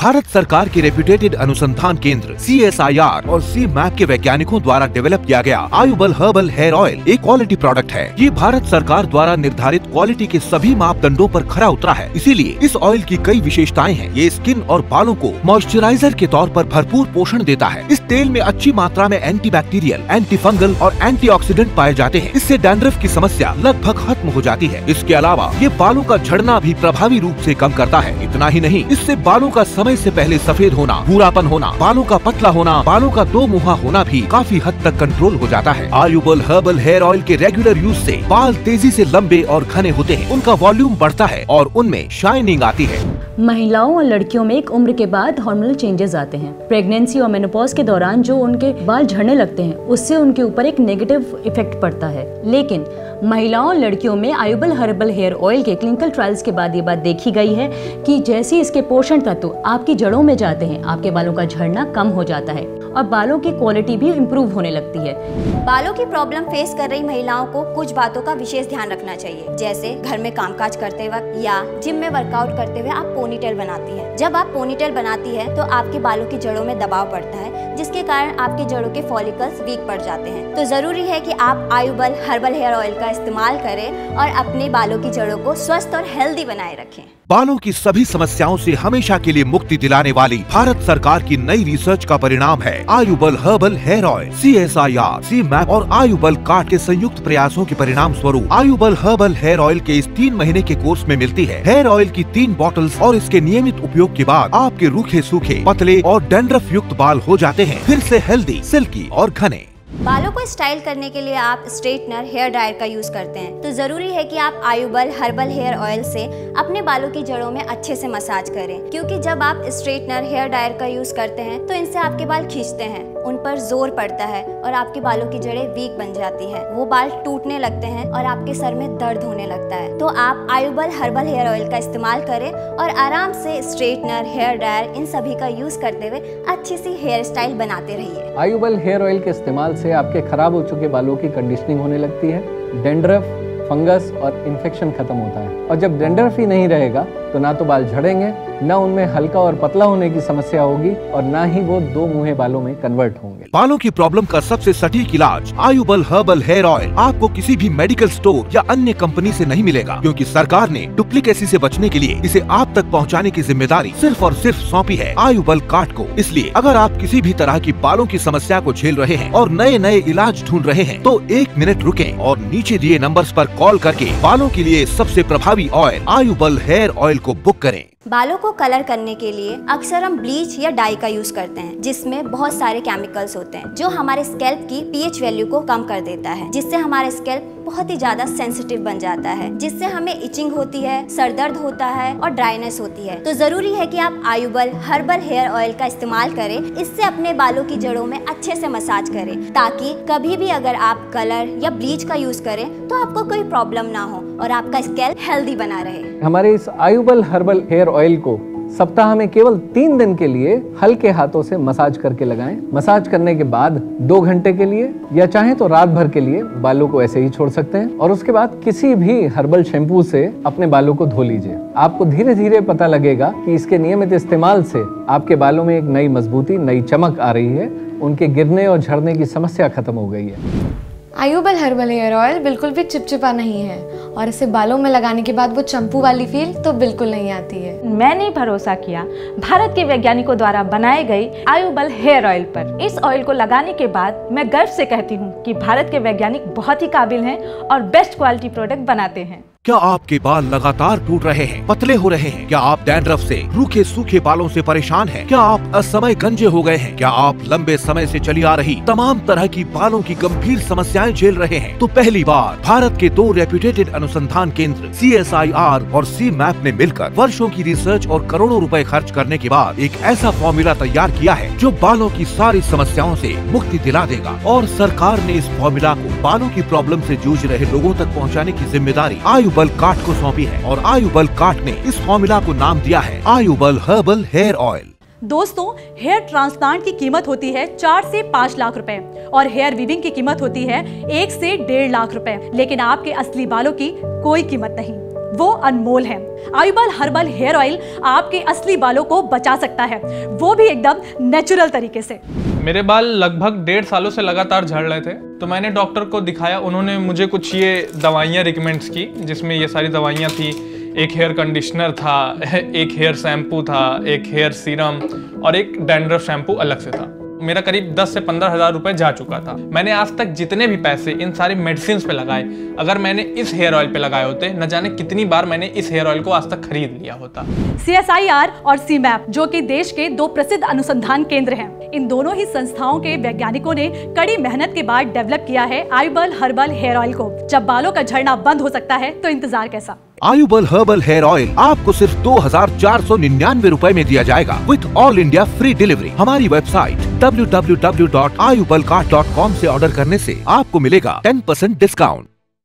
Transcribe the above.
भारत सरकार के रेप्यूटेटेड अनुसंधान केंद्र CSIR और C-MAP के वैज्ञानिकों द्वारा डेवलप किया गया आयुबल हर्बल हेयर ऑयल एक क्वालिटी प्रोडक्ट है। ये भारत सरकार द्वारा निर्धारित क्वालिटी के सभी मापदंडों पर खरा उतरा है। इसीलिए इस ऑयल की कई विशेषताएं हैं। ये स्किन और बालों को मॉइस्चराइजर के तौर पर भरपूर पोषण देता है। इस तेल में अच्छी मात्रा में एंटीबैक्टीरियल, एंटीफंगल और एंटीऑक्सीडेंट पाए जाते हैं। इससे डैंड्रफ की समस्या लगभग खत्म हो जाती है। इसके अलावा ये बालों का झड़ना भी प्रभावी रूप से कम करता है। इतना ही नहीं, इससे बालों का समय से पहले सफेद होना, भूरापन होना, बालों का पतला होना, बालों का दो मुहा होना भी काफी हद तक कंट्रोल हो जाता है। आयुबल हर्बल हेयर ऑयल के रेगुलर यूज से बाल तेजी से लंबे और घने होते हैं, उनका वॉल्यूम बढ़ता है और उनमें शाइनिंग आती है। महिलाओं और लड़कियों में एक उम्र के बाद हार्मोनल चेंजेस आते हैं। प्रेगनेंसी और मेनोपॉज के दौरान जो उनके बाल झड़ने लगते हैं, उससे उनके ऊपर एक नेगेटिव इफेक्ट पड़ता है। लेकिन महिलाओं और लड़कियों में आयुबल हर्बल हेयर ऑयल के क्लिनिकल ट्रायल्स के बाद ये बात देखी गई है कि जैसे इसके पोषण तत्व आपकी जड़ों में जाते हैं, आपके बालों का झड़ना कम हो जाता है और बालों की क्वालिटी भी इम्प्रूव होने लगती है। बालों की प्रॉब्लम फेस कर रही महिलाओं को कुछ बातों का विशेष ध्यान रखना चाहिए, जैसे घर में कामकाज करते वक्त या जिम में वर्कआउट करते हुए आप पोनीटेल बनाती हैं। जब आप पोनीटेल बनाती है तो आपके बालों की जड़ों में दबाव पड़ता है, जिसके कारण आपकी जड़ों के फॉलिकल्स वीक पड़ जाते हैं। तो जरूरी है कि आप आयुबल हर्बल हेयर ऑयल का इस्तेमाल करें और अपने बालों की जड़ों को स्वस्थ और हेल्दी बनाए रखें। बालों की सभी समस्याओं से हमेशा के लिए मुक्ति दिलाने वाली भारत सरकार की नई रिसर्च का परिणाम है आयुबल herbal hair oil. CSIR, C-MAP और आयुबल कार्ट के संयुक्त प्रयासों के परिणाम स्वरूप आयुबल हर्बल हेयर ऑयल के इस 3 महीने के कोर्स में मिलती है हेयर ऑयल की 3 बॉटल्स और इसके नियमित उपयोग के बाद आपके रूखे सूखे, पतले और डैंड्रफ युक्त बाल हो जाते हैं फिर से हेल्दी, सिल्की और घने। बालों को स्टाइल करने के लिए आप स्ट्रेटनर, हेयर ड्रायर का यूज करते हैं, तो जरूरी है कि आप आयुबल हर्बल हेयर ऑयल से अपने बालों की जड़ों में अच्छे से मसाज करें, क्योंकि जब आप स्ट्रेटनर, हेयर ड्रायर का यूज करते हैं तो इनसे आपके बाल खींचते हैं, उन पर जोर पड़ता है और आपके बालों की जड़ें वीक बन जाती हैं, वो बाल टूटने लगते हैं और आपके सर में दर्द होने लगता है। तो आप आयुबल हर्बल हेयर ऑयल का इस्तेमाल करें और आराम से स्ट्रेटनर, हेयर ड्रायर इन सभी का यूज करते हुए अच्छी सी हेयर स्टाइल बनाते रहिए। आयुबल हेयर ऑयल के इस्तेमाल से आपके खराब हो चुके बालों की कंडीशनिंग होने लगती है, डेंड्रफ, फंगस और इन्फेक्शन खत्म होता है। और जब डेंड्रफ ही नहीं रहेगा तो ना तो बाल झड़ेंगे, ना उनमें हल्का और पतला होने की समस्या होगी और ना ही वो दो मुहे बालों में कन्वर्ट होंगे। बालों की प्रॉब्लम का सबसे सटीक इलाज आयुबल हर्बल हेयर ऑयल आपको किसी भी मेडिकल स्टोर या अन्य कंपनी से नहीं मिलेगा, क्योंकि सरकार ने डुप्लीकेसी से बचने के लिए इसे आप तक पहुंचाने की जिम्मेदारी सिर्फ और सिर्फ सौंपी है आयुबल कार्ट को। इसलिए अगर आप किसी भी तरह की बालों की समस्या को झेल रहे हैं और नए नए इलाज ढूंढ रहे हैं, तो 1 मिनट रुकें और नीचे दिए नंबर्स पर कॉल करके बालों के लिए सबसे प्रभावी ऑयल आयुबल हेयर ऑयल को बुक करें। बालों को कलर करने के लिए अक्सर हम ब्लीच या डाई का यूज करते हैं, जिसमें बहुत सारे केमिकल्स होते हैं जो हमारे स्कैल्प की pH वैल्यू को कम कर देता है, जिससे हमारा स्कैल्प बहुत ही ज्यादा सेंसिटिव बन जाता है, जिससे हमें इचिंग होती है, सर दर्द होता है और ड्राइनेस होती है। तो जरूरी है कि आप आयुबल हर्बल हेयर ऑयल का इस्तेमाल करें, इससे अपने बालों की जड़ों में अच्छे से मसाज करें, ताकि कभी भी अगर आप कलर या ब्लीच का यूज करें तो आपको कोई प्रॉब्लम ना हो और आपका स्कैल्प हेल्दी बना रहे। हमारे इस आयुबल हर्बल हेयर ऑयल को सप्ताह में केवल 3 दिन के लिए हल्के हाथों से मसाज करके लगाएं। मसाज करने के बाद 2 घंटे के लिए या चाहे तो रात भर के लिए बालों को ऐसे ही छोड़ सकते हैं और उसके बाद किसी भी हर्बल शैम्पू से अपने बालों को धो लीजिए। आपको धीरे धीरे पता लगेगा कि इसके नियमित इस्तेमाल से आपके बालों में एक नई मजबूती, नई चमक आ रही है, उनके गिरने और झड़ने की समस्या खत्म हो गई है। आयुबल हर्बल हेयर ऑयल बिल्कुल भी चिपचिपा नहीं है और इसे बालों में लगाने के बाद वो चंपू वाली फील तो बिल्कुल नहीं आती है। मैंने भरोसा किया भारत के वैज्ञानिकों द्वारा बनाए गए आयुबल हेयर ऑयल पर। इस ऑयल को लगाने के बाद मैं गर्व से कहती हूँ कि भारत के वैज्ञानिक बहुत ही काबिल हैं और बेस्ट क्वालिटी प्रोडक्ट बनाते हैं। क्या आपके बाल लगातार टूट रहे हैं, पतले हो रहे हैं? क्या आप डैंड्रफ से, रूखे सूखे बालों से परेशान हैं? क्या आप असमय गंजे हो गए हैं? क्या आप लंबे समय से चली आ रही तमाम तरह की बालों की गंभीर समस्याएं झेल रहे हैं? तो पहली बार भारत के 2 रेप्यूटेटेड अनुसंधान केंद्र CSIR और C-MAP ने मिलकर वर्षों की रिसर्च और करोड़ों रुपए खर्च करने के बाद एक ऐसा फॉर्मूला तैयार किया है जो बालों की सारी समस्याओं से मुक्ति दिला देगा। और सरकार ने इस फॉर्मूला को बालों की प्रॉब्लम से जूझ रहे लोगों तक पहुँचाने की जिम्मेदारी आयुबल कार्ट को सौंपी है और आयुबल कार्ट ने इस फॉर्मूला को नाम दिया है आयुबल हर्बल हेयर ऑयल। दोस्तों, हेयर ट्रांसप्लांट की कीमत होती है 4 से 5 लाख रुपए और हेयर वीविंग की कीमत होती है 1 से 1.5 लाख रुपए, लेकिन आपके असली बालों की कोई कीमत नहीं। वो अनमोल हैं। आयुबल हर्बल हेयर ऑयल आपके असली बालों को बचा सकता है, वो भी एकदम नेचुरल तरीके से। मेरे बाल लगभग 1.5 सालों से लगातार झड़ रहे थे, तो मैंने डॉक्टर को दिखाया। उन्होंने मुझे कुछ ये दवाइयाँ रिकमेंड्स की, जिसमें ये सारी दवाइयाँ थी। एक हेयर कंडीशनर था, एक हेयर शैम्पू था, एक हेयर सीरम और एक डैंड्रफ शैम्पू अलग से था। मेरा करीब 10 से 15 हज़ार रुपए जा चुका था। मैंने आज तक जितने भी पैसे इन सारी मेडिसिन पे लगाए, अगर मैंने इस हेयर ऑयल पे लगाए होते, न जाने कितनी बार मैंने इस हेयर ऑयल को आज तक खरीद लिया होता। CSIR और CMAP, जो कि देश के 2 प्रसिद्ध अनुसंधान केंद्र हैं, इन दोनों ही संस्थाओं के वैज्ञानिकों ने कड़ी मेहनत के बाद डेवलप किया है आयुबल हर्बल हेयर ऑयल को। जब बालों का झड़ना बंद हो सकता है तो इंतजार कैसा। आयुबल हर्बल हेयर ऑयल आपको सिर्फ 2499 रुपए में दिया जाएगा with all India free delivery. हमारी वेबसाइट www.ayubalcart.com से ऑर्डर करने से आपको मिलेगा 10% डिस्काउंट।